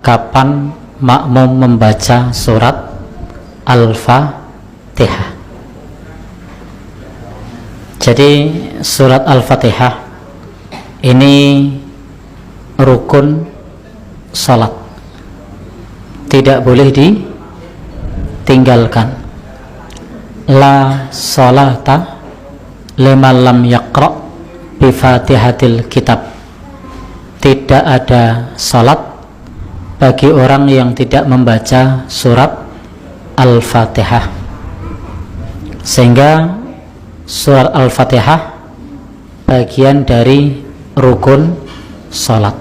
kapan makmum membaca surat Al-Fatihah. Jadi surat Al-Fatihah ini rukun salat, tidak boleh ditinggalkan. La salata liman lam yaqra bi Fatihatil kitab. Tidak ada salat bagi orang yang tidak membaca surat Al-Fatihah. Sehingga surat Al-Fatihah bagian dari rukun salat.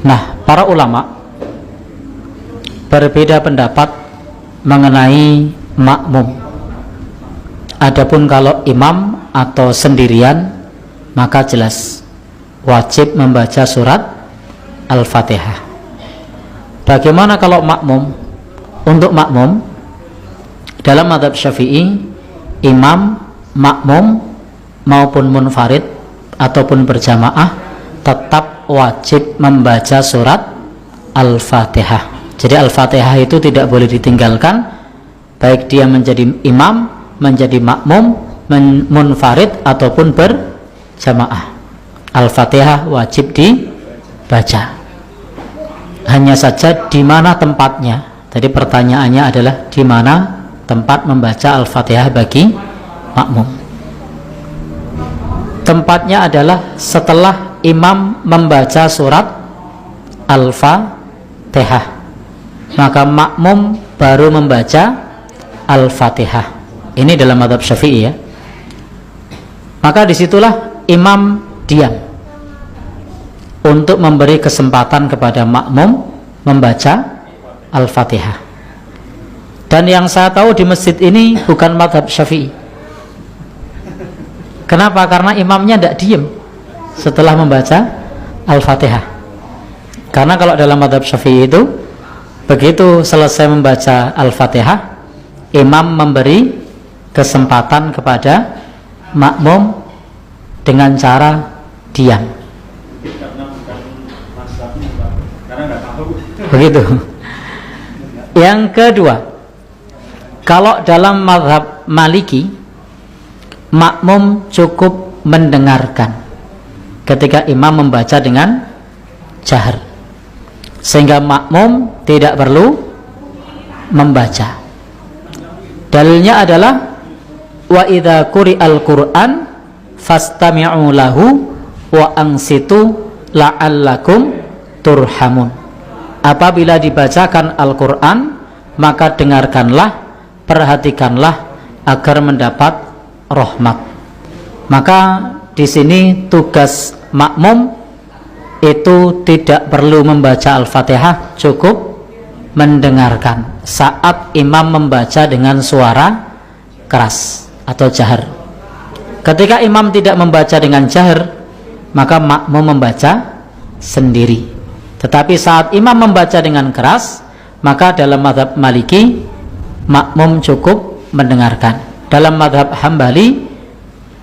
Nah, para ulama berbeda pendapat mengenai makmum. Adapun kalau imam atau sendirian, maka jelas wajib membaca surat Al-Fatihah. Bagaimana kalau makmum? Untuk makmum, dalam mazhab Syafi'i, imam, makmum maupun munfarid ataupun berjamaah tetap wajib membaca surat Al-Fatihah. Jadi Al-Fatihah itu tidak boleh ditinggalkan, baik dia menjadi imam, menjadi makmum, munfarid ataupun berjamaah. Al-Fatihah wajib dibaca. Hanya saja di mana tempatnya. Jadi pertanyaannya adalah di mana tempat membaca Al-Fatihah bagi makmum. Tempatnya adalah setelah imam membaca surat Al-Fatihah, maka makmum baru membaca Al-Fatihah. Ini dalam mazhab Syafi'i ya. Maka disitulah imam diam untuk memberi kesempatan kepada makmum membaca Al-Fatihah. Dan yang saya tahu di masjid ini bukan mazhab Syafi'i. Kenapa? Karena imamnya tidak diam setelah membaca Al-Fatihah. Karena kalau dalam mazhab Syafi'i itu, begitu selesai membaca Al-Fatihah, imam memberi kesempatan kepada makmum dengan cara diam. Begitu. Yang kedua, kalau dalam mazhab Maliki, makmum cukup mendengarkan ketika imam membaca dengan jahar, sehingga makmum tidak perlu membaca. Dalilnya adalah wa idza quri'al Qur'an fastami'u lahu wa ansitu la'allakum turhamun. Apabila dibacakan Al-Qur'an, maka dengarkanlah, perhatikanlah agar mendapat rahmat. Maka di sini tugas makmum itu tidak perlu membaca Al-Fatihah, cukup mendengarkan saat imam membaca dengan suara keras atau jahar. Ketika imam tidak membaca dengan jahar, maka makmum membaca sendiri. Tetapi saat imam membaca dengan keras, maka dalam mazhab Maliki makmum cukup mendengarkan. Dalam mazhab Hambali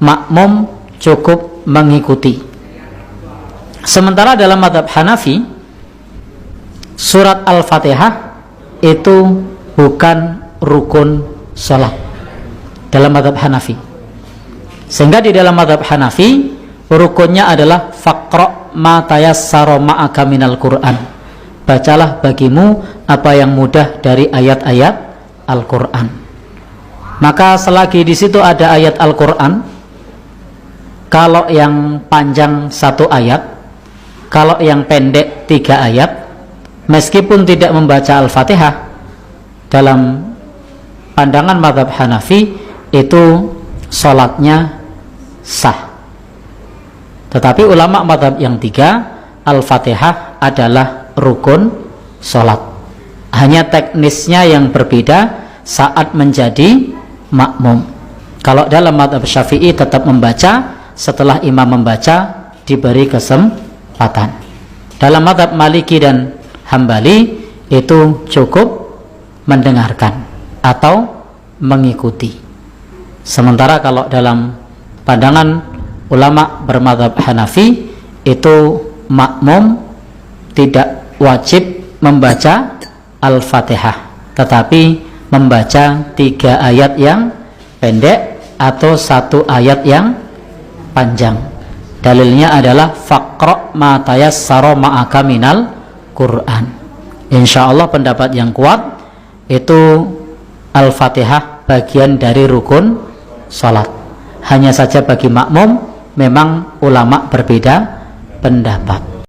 makmum cukup mengikuti. Sementara dalam mazhab Hanafi, surat Al-Fatihah itu bukan rukun salat dalam mazhab Hanafi. Sehingga di dalam mazhab Hanafi rukunnya adalah faqra' ma tayassara ma'aka minal Qur'an. Bacalah bagimu apa yang mudah dari ayat-ayat Al-Qur'an. Maka selagi di situ ada ayat Al-Qur'an, kalau yang panjang 1 ayat, kalau yang pendek 3 ayat, meskipun tidak membaca Al-Fatihah, dalam pandangan mazhab Hanafi itu salatnya sah. Tetapi ulama mazhab yang 3, Al-Fatihah adalah rukun salat. Hanya teknisnya yang berbeda saat menjadi makmum. Kalau dalam mazhab Syafi'i tetap membaca, setelah imam membaca diberi kesempatan. Dalam mazhab Maliki dan Hambali itu cukup mendengarkan atau mengikuti. Sementara kalau dalam pandangan ulama bermadzhab Hanafi itu makmum tidak wajib membaca Al-Fatihah, tetapi membaca 3 ayat yang pendek atau 1 ayat yang panjang. Dalilnya adalah faqra ma tayassara ma'aka minal Quran. Insyaallah pendapat yang kuat itu Al-Fatihah bagian dari rukun salat. Hanya saja bagi makmum memang ulama berbeda pendapat.